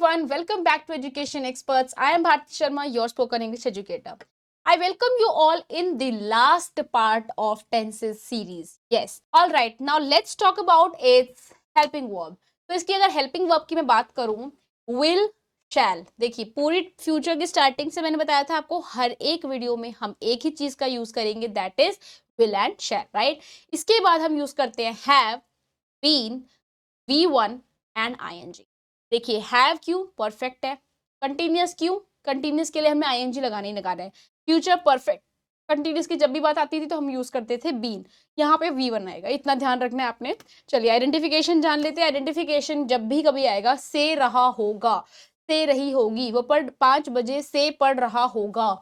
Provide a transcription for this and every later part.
everyone, welcome back to Education Experts. I am Bharti Sharma, your spoken English educator. I welcome you all in the last part of tenses series. Yes, all right. Now let's talk about its helping verb. तो इसकी अगर helping verb की मैं बात करूं, will, shall. देखिए पूरी future की स्टार्टिंग से मैंने बताया था आपको हर एक वीडियो में हम एक ही चीज का यूज करेंगे, that is will and shall, right? इसके बाद हम यूज करते हैं have, been, V1 and ing. देखिए हैव क्यों परफेक्ट है, कंटिन्यूअस क्यों, कंटिन्यूअस के लिए हमें आईएनजी लगाना ही लगाना है. फ्यूचर परफेक्ट कंटिन्यूअस की जब भी बात आती थी तो हम यूज करते थे बीन, यहाँ पे V1 आएगा, इतना ध्यान रखना है आपने. चलिए आइडेंटिफिकेशन जान लेते हैं. आइडेंटिफिकेशन जब भी कभी आएगा, से रहा होगा, से रही होगी, वो 5 बजे से पढ़ रहा होगा,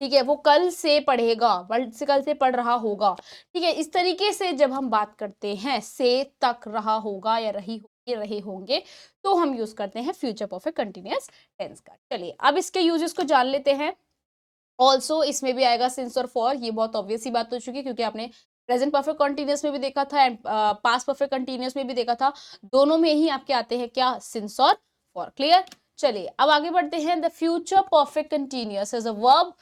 ठीक है, वो कल से पढ़ेगा, से कल से पढ़ रहा होगा, ठीक है. इस तरीके से जब हम बात करते हैं से तक रहा होगा या रहे होंगे, तो हम यूज करते हैं फ्यूचर परफेक्ट कंटिन्यूअस टेंस का. चलिए अब इसके यूजेस को जान लेते हैं. ऑल्सो इसमें भी आएगा सिंस और फॉर, ये बहुत ऑब्वियस सी बात हो चुकी है क्योंकि आपने प्रेजेंट परफेक्ट कंटिन्यूअस में भी देखा था एंड पास्ट परफेक्ट कंटिन्यूअस में भी देखा था. दोनों में ही आपके आते हैं क्या, सिंस और फॉर. क्लियर. चलिए अब आगे बढ़ते हैं. The future perfect continuous is a verb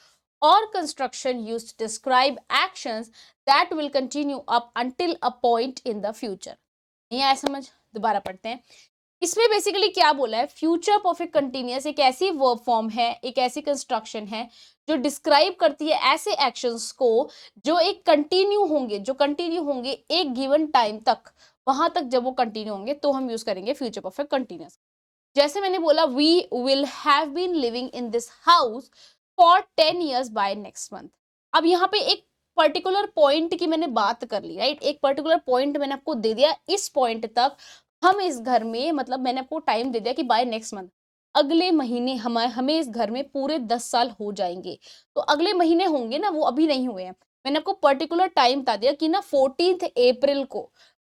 or construction used to describe actions that will continue up until a point in the future. नहीं आया समझ, दोबारा पढ़ते हैं. इसमें बेसिकली क्या बोला है, फ्यूचर परफेक्ट कंटिन्यूअस एक ऐसी वर्ब फॉर्म है, एक ऐसी कंस्ट्रक्शन है जो डिस्क्राइब करती है ऐसे एक्शंस को जो एक कंटिन्यू होंगे एक गिवन टाइम तक, वहां तक जब वो कंटिन्यू होंगे तो हम यूज करेंगे फ्यूचर परफेक्ट कंटिन्यूअस. जैसे मैंने बोला, we will have been living in this house for 10 years by next month. अब यहाँ पे एक पर्टिकुलर पॉइंट की मैंने बात कर ली, राइट? एक पर्टिकुलर पॉइंट मैंने आपको दे दिया, इस पॉइंट तक हम इस घर में, मतलब मैंने आपको टाइम दे दिया कि बाय नेक्स्ट मंथ, अगले महीने हमें इस घर में पूरे 10 साल हो जाएंगे. तो अगले महीने होंगे ना, वो अभी नहीं हुए हैं. मैंने आपको पर्टिकुलर टाइम बता दिया कि ना 14 अप्रैल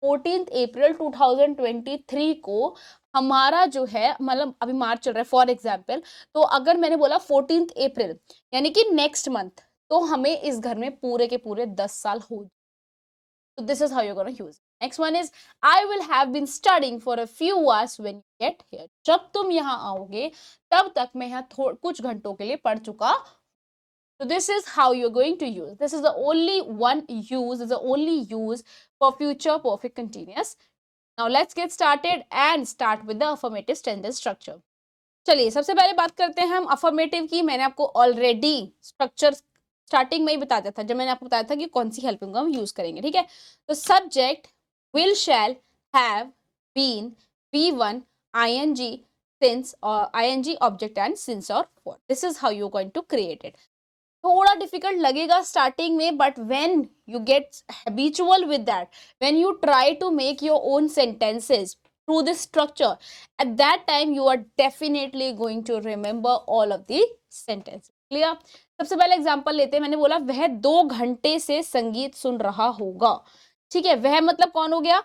2023 को हमारा जो है, मतलब अभी मार्च चल रहा है फॉर एग्जाम्पल, तो अगर मैंने बोला 14 अप्रैल यानी कि नेक्स्ट मंथ, तो हमें इस घर में पूरे के पूरे 10 साल हो. तो this is how you gonna use. Next one is I will have been studying for a few hours when you get here. जब तुम यहाँ आओगे तब तक मैं यहाँ कुछ घंटों के लिए पढ़ चुका. So this is how you're going to use. This is the only use for future perfect continuous. Now let's get started and start with the affirmative sentence structure. चलिए सबसे पहले बात करते हैं हम अफर्मेटिव की. मैंने आपको ऑलरेडी स्ट्रक्चर स्टार्टिंग में ही बता दिया था जब मैंने आपको बताया था कि कौन सी हेल्पिंग हम यूज करेंगे, ठीक है. तो subject will, shall, have, been, V1, ing, since और ing, ऑब्जेक्ट एंड सिंस और for. This is how you going to create it. थोड़ा डिफिकल्ट लगेगा स्टार्टिंग में, but when you get habitual with that, when you try to make your own sentences through this structure, at that time you are definitely going to remember all of the sentences. Clear? सबसे पहले example लेते हैं. मैंने बोला वह 2 घंटे से संगीत सुन रहा होगा, ठीक है. वह मतलब कौन हो गया,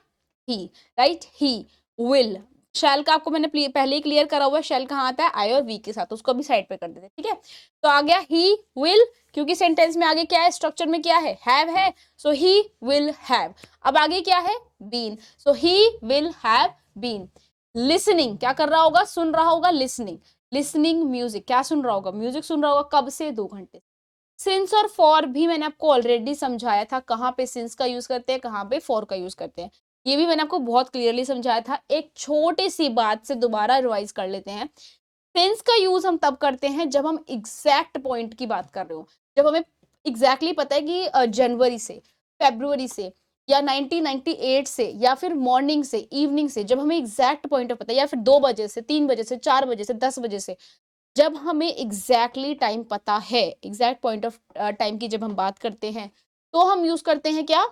he, राइट. he will. शैल का आपको मैंने पहले ही क्लियर करा हुआ है, शैल कहाँ आता है, आई और वी के साथ, उसको भी साइड पे कर देते, ठीक है. तो आ गया he will, क्योंकि सेंटेंस में आगे क्या है, स्ट्रक्चर में क्या है, हैव है, सो he will have. अब आगे क्या है, been, so he will have been. Listening क्या कर रहा होगा, सुन रहा होगा, लिसनिंग म्यूजिक, क्या सुन रहा होगा, म्यूजिक सुन रहा होगा. कब से, 2 घंटे. सिंस और फॉर भी मैंने आपको ऑलरेडी समझाया था, कहाँ पे सिंस का यूज करते हैं, कहाँ पे फॉर का यूज करते हैं. ये भी मैंने आपको बहुत क्लियरली समझाया था. एक छोटी सी बात से दोबारा रिवाइज कर लेते हैं. सिंस का यूज हम तब करते हैं जब हम एग्जैक्ट पॉइंट की बात कर रहे हो, जब हमें एग्जैक्टली पता है कि जनवरी से, फरवरी से, या 1998 से, या फिर मॉर्निंग से, इवनिंग से, जब हमें एग्जैक्ट पॉइंट पता है, या फिर 2 बजे से, 3 बजे से, 4 बजे से, 10 बजे से, जब हमें एग्जैक्टली टाइम पता है, एग्जैक्ट पॉइंट ऑफ टाइम की जब हम बात करते हैं, तो हम यूज करते हैं क्या,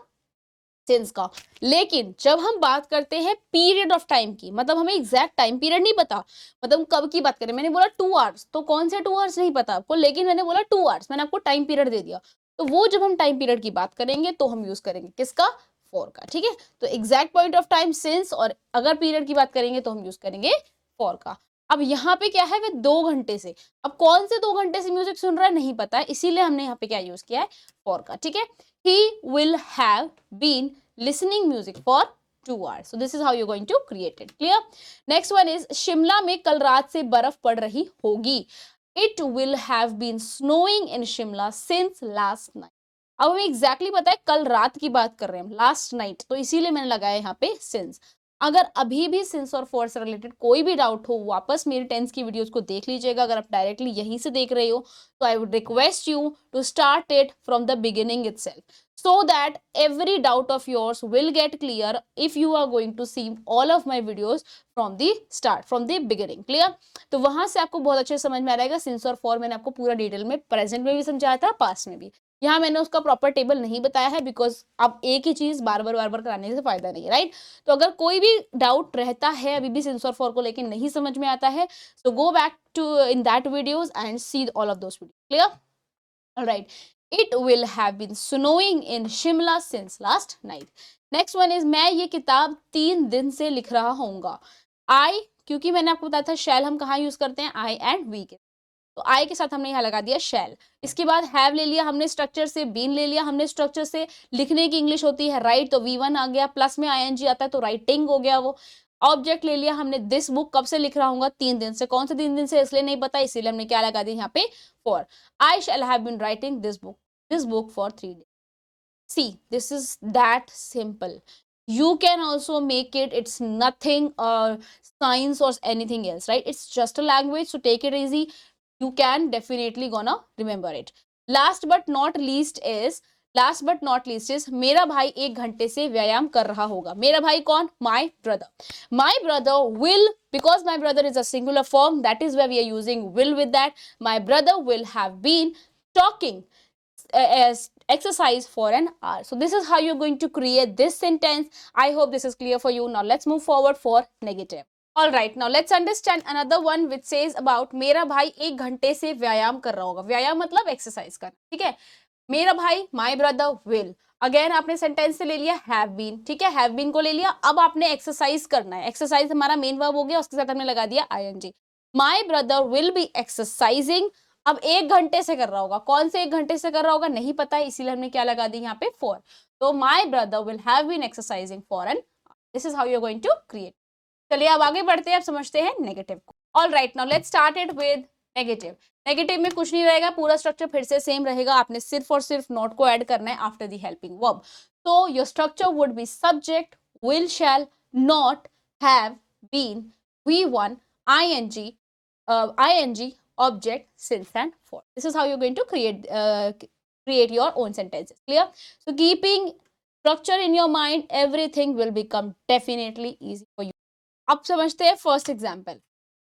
सिंस का. लेकिन जब हम बात करते हैं पीरियड ऑफ टाइम की, मतलब हमें एग्जैक्ट टाइम पीरियड नहीं पता, मतलब कब की बात करें, मैंने बोला 2 आवर्स, तो कौन से 2 आवर्स नहीं पता आपको, लेकिन मैंने बोला 2 आवर्स, मैंने आपको टाइम पीरियड दे दिया, तो वो जब हम टाइम पीरियड की बात करेंगे तो हम यूज करेंगे किसका, फॉर का, ठीक है. तो exact point of time since, और अगर पीरियड की बात करेंगे तो हम यूज करेंगे फॉर का. अब यहाँ पे क्या है, वे 2 घंटे से, अब कौन से 2 घंटे से म्यूजिक सुन रहा है नहीं पता है, इसीलिए हमने यहाँ पे क्या यूज किया है, फॉर का, ठीक है. He will have been listening music for 2 hours. So this is how you're going to create it. Clear? Next one is Shimla में कल रात से बर्फ पड़ रही होगी. It will have been snowing in Shimla since last night. अब हमें एग्जैक्टली पता है कल रात की बात कर रहे हैं हम, लास्ट नाइट, तो इसीलिए मैंने लगाया यहाँ पे सिंस. अगर अभी भी सिंस और फॉर से रिलेटेड कोई भी डाउट हो, वापस मेरी टेंस की वीडियोस को देख लीजिएगा. अगर आप डायरेक्टली यहीं से देख रहे हो तो I would request you to start it from the beginning itself, so that every doubt of yours will get clear if you are going to see all of my videos from the start, from the beginning. Clear? तो वहां से आपको बहुत अच्छे समझ में आ रहेगा. Since और फॉर मैंने आपको पूरा डिटेल में प्रेजेंट में भी समझाया था, पास्ट में भी. यहाँ मैंने उसका प्रॉपर टेबल नहीं बताया है बिकॉज अब एक ही चीज बार बार कराने से फायदा नहीं है, राइट? तो अगर कोई भी डाउट रहता है अभी भी सिंस और फॉर को लेकर नहीं समझ में आता है, so go back to in that videos and see all of those video. Clear? Alright. It will have been snowing in Shimla since last night. Next one is मैं ये किताब 3 दिन से लिख रहा हूँगा. I, क्योंकि मैंने आपको बताया था shall हम कहाँ यूज करते हैं, I and we के, तो I के साथ हमने यहाँ लगा दिया shall. इसके बाद have ले लिया हमने स्ट्रक्चर से, been ले लिया हमने स्ट्रक्चर से. लिखने की इंग्लिश होती है राइट, तो V1 आ गया, प्लस में ing आता है तो राइटिंग हो गया वो. ऑब्जेक्ट ले लिया हमने, दिस बुक कब से लिख रहा हूँ, 3 दिन से. कौन से 3 दिन से इसलिए नहीं पता, इसीलिए हमने क्या लगा दिया यहाँ पे, for. I shall have been writing this book for 3 days. See, this is that simple. You can also make it, it's nothing science or anything else, right? It's just a language, so take it easy. You can definitely gonna remember it. Last but not least is मेरा भाई 1 घंटे से व्यायाम कर रहा होगा. मेरा भाई कौन? My brother. My brother will, because my brother is a singular form, that is why we are using will with that. My brother will have been talking as exercise for an hour. So this is how you're going to create this sentence. I hope this is clear for you. Now let's move forward for negative. All right, now let's understand another one which says about मेरा भाई 1 घंटे से व्यायाम कर रहा होगा. व्यायाम मतलब एक्सरसाइज करना, ठीक है? मेरा भाई, my brother will. अगेन आपने सेंटेंस से ले लिया have been, ठीक है? have been को ले लिया. अब आपने एक्सरसाइज करना है. एक्सरसाइज हमारा मेन वर्ब हो गया, उसके साथ हमने लगा दिया ing. My brother will be exercising. अब 1 घंटे से कर रहा होगा. कौन से 1 घंटे से कर रहा होगा नहीं पता है, इसीलिए हमने क्या लगा दी यहाँ पे, फॉर. तो my brother will have been exercising for an. This is how you are going to create. चलिए अब आगे बढ़ते हैं, अब समझते हैं नेगेटिव को. All right, now let's start it with negative. Negative में कुछ नहीं रहेगा, पूरा स्ट्रक्चर फिर से सेम रहेगा. आपने सिर्फ और सिर्फ नॉट को ऐड करना है आफ्टर द हेल्पिंग वर्ब. तो your structure would be subject, will, shall, not, have, been, V1, ing, object, since and for. This is how you're going to create your own sentences. Clear? So keeping structure in your mind, everything will become definitely easy for you. अब समझते हैं first example.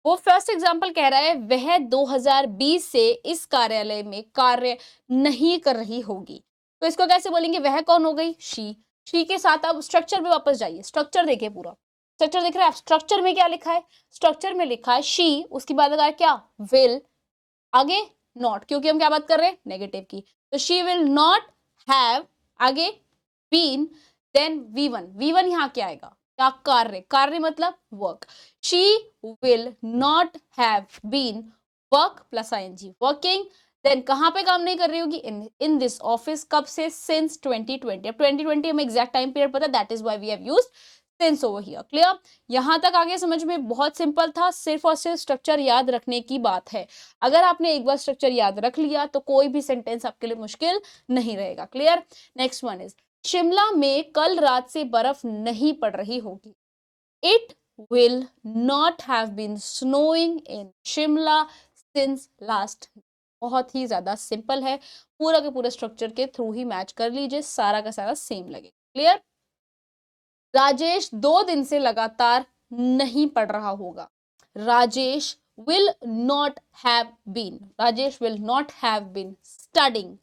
वो first example कह रहा है वह 2020 से इस कार्यालय में कार्य नहीं कर रही होगी. तो इसको कैसे बोलेंगे? वह कौन हो गई? शी के साथ अब स्ट्रक्चर पे वापस जाइए. स्ट्रक्चर देखिए, पूरा स्ट्रक्चर दिख रहा है. स्ट्रक्चर में क्या लिखा है? स्ट्रक्चर में लिखा है शी, उसके बाद लगा क्या? विल, आगे नॉट, क्योंकि हम क्या बात कर रहे हैं? नेगेटिव की. तो शी विल नॉट हैव, आगे बीन, देन V1 यहाँ क्या आएगा? क्या? कार्य. कार्य मतलब work. She will not have been work plus ing, working. Then कहाँ पे काम नहीं कर रही होगी? In this office. कब से? सिंस 2020. अब 2020 हमें एग्जैक्ट टाइम पीरियड पता है, that is why we have used since over here. Clear? यहां तक आगे समझ में बहुत सिंपल था, सिर्फ और सिर्फ स्ट्रक्चर याद रखने की बात है. अगर आपने एक बार स्ट्रक्चर याद रख लिया तो कोई भी सेंटेंस आपके लिए मुश्किल नहीं रहेगा. Clear? Next one is Shimla में कल रात से बर्फ नहीं पड़ रही होगी. It will not have been snowing in Shimla since last. बहुत ही ज्यादा सिंपल है, पूरा के पूरे स्ट्रक्चर के थ्रू ही मैच कर लीजिए, सारा का सारा सेम लगे. क्लियर? राजेश 2 दिन से लगातार नहीं पढ़ रहा होगा. Rajesh will not have been, Rajesh will not have been studying.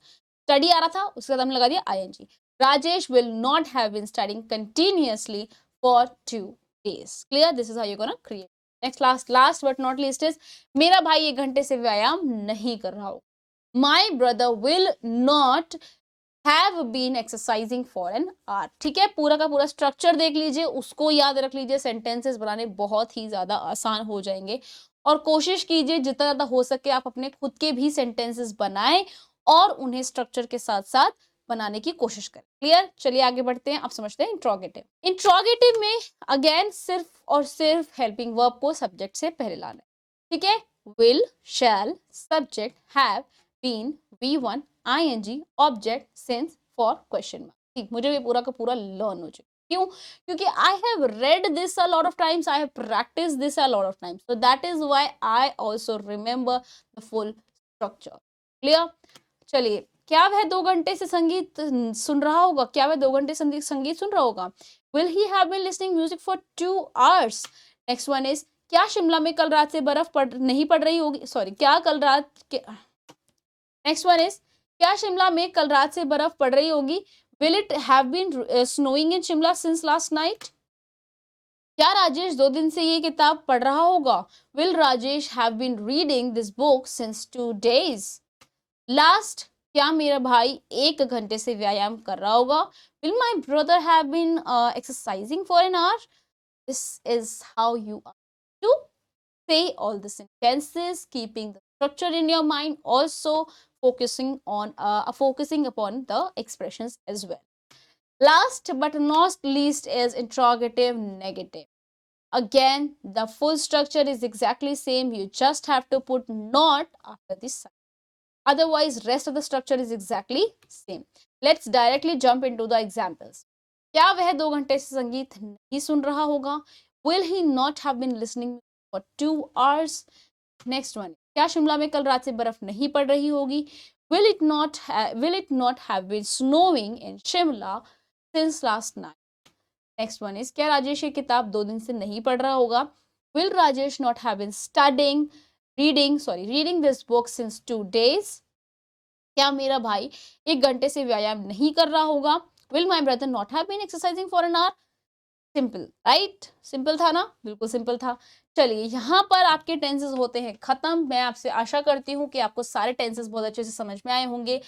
Study आ रहा था, उसके बाद हमने लगा दिया ing. Rajesh will not have been studying continuously for 2 days. Clear? This is how you're gonna create. Next, last but not least is मेरा भाई 1 घंटे से व्यायाम नहीं कर रहा होगा. My brother will not have been exercising for an hour. ठीक है? पूरा का पूरा स्ट्रक्चर देख लीजिए, उसको याद रख लीजिए. सेंटेंसेस बनाने बहुत ही ज्यादा आसान हो जाएंगे. और कोशिश कीजिए जितना ज्यादा हो सके आप अपने खुद के भी सेंटेंसेस बनाएं और उन्हें स्ट्रक्चर के साथ साथ बनाने की कोशिश करें। क्लियर? चलिए आगे बढ़ते हैं, अब समझते हैं इंट्रोगेटिव। इंट्रोगेटिव में अगेन सिर्फ और सिर्फ हेल्पिंग वर्ब को सब्जेक्ट से पहले लाना है, ठीक है। Will, shall, subject, have, been, V1, ing, object, since, for, question mark. ठीक, मुझे भी पूरा का पूरा लर्न हो चुका। क्यों? क्योंकि I have read this a lot of times, I have practice this a lot of times, so that is why I also remember the full structure. Clear? चलिए, क्या वह 2 घंटे से संगीत सुन रहा होगा? क्या वह 2 घंटे संगीत सुन रहा होगा? Will he have been listening music for 2 hours? Next one is, क्या शिमला में कल रात से बर्फ नहीं पड़ रही होगी? सॉरी, क्या कल रात के नेक्स्ट वन इज, क्या शिमला में कल रात से बर्फ पड़ रही होगी? Will it have been snowing in Shimla since last night? क्या राजेश 2 दिन से ये किताब पढ़ रहा होगा? Will Rajesh have been reading this book since 2 days? Last, क्या मेरा भाई 1 घंटे से व्यायाम कर रहा होगा? Will my brother have been exercising for an hour? This is how you are to say all the sentences, keeping the structure in your mind, also focusing upon the expressions as well. Last but not least is interrogative negative. Again, the full structure is exactly same, you just have to put not after this sign, otherwise rest of the structure is exactly same. Let's directly jump into the examples. क्या वह 2 घंटे से संगीत नहीं सुन रहा होगा? Will he not have been listening for 2 hours? Next one, क्या शिमला में कल रात से बर्फ नहीं पड़ रही होगी? Will it not have been snowing in Shimla since last night? Next one is, क्या राजेश ये किताब 2 दिन से नहीं पढ़ रहा होगा? Will Rajesh not have been reading this book since 2 days? क्या मेरा भाई 1 घंटे से व्यायाम नहीं कर रहा होगा? Will my brother not have been exercising for an hour? Simple, right? Simple था ना? बिल्कुल सिंपल था। चलिए, यहाँ पर आपके टेंसेस होते हैं खत्म। मैं आपसे आशा करती हूँ कि आपको सारे टेंसेस बहुत अच्छे से समझ में आए होंगे,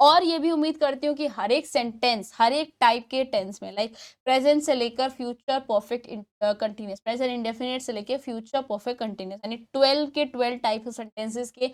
और ये भी उम्मीद करती हूँ कि हर एक सेंटेंस, हर एक टाइप के टेंस में, लाइक प्रेजेंट से लेकर future perfect continuous, present indefinite से लेकर फ्यूचर परफेक्ट कंटिन्यूस, यानी 12 के 12 टाइप के सेंटेंसेस के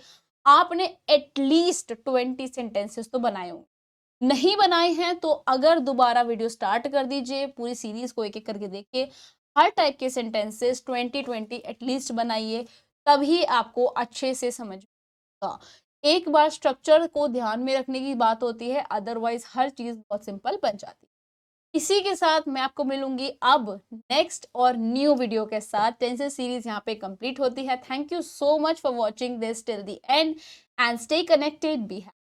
आपने एटलीस्ट 20 सेंटेंसेस तो बनाए होंगे। नहीं बनाए हैं तो अगर दोबारा वीडियो स्टार्ट कर दीजिए, पूरी सीरीज को एक एक करके देखिए, हर टाइप के सेंटेंसेस 20 एटलीस्ट बनाइए, तभी आपको अच्छे से समझ आएगा। एक बार स्ट्रक्चर को ध्यान में रखने की बात होती है, अदरवाइज हर चीज बहुत सिंपल बन जाती है। इसी के साथ मैं आपको मिलूंगी अब नेक्स्ट और न्यू वीडियो के साथ। टेंसेस सीरीज यहाँ पे कंप्लीट होती है। Thank you so much for watching this till the end and stay connected, be happy.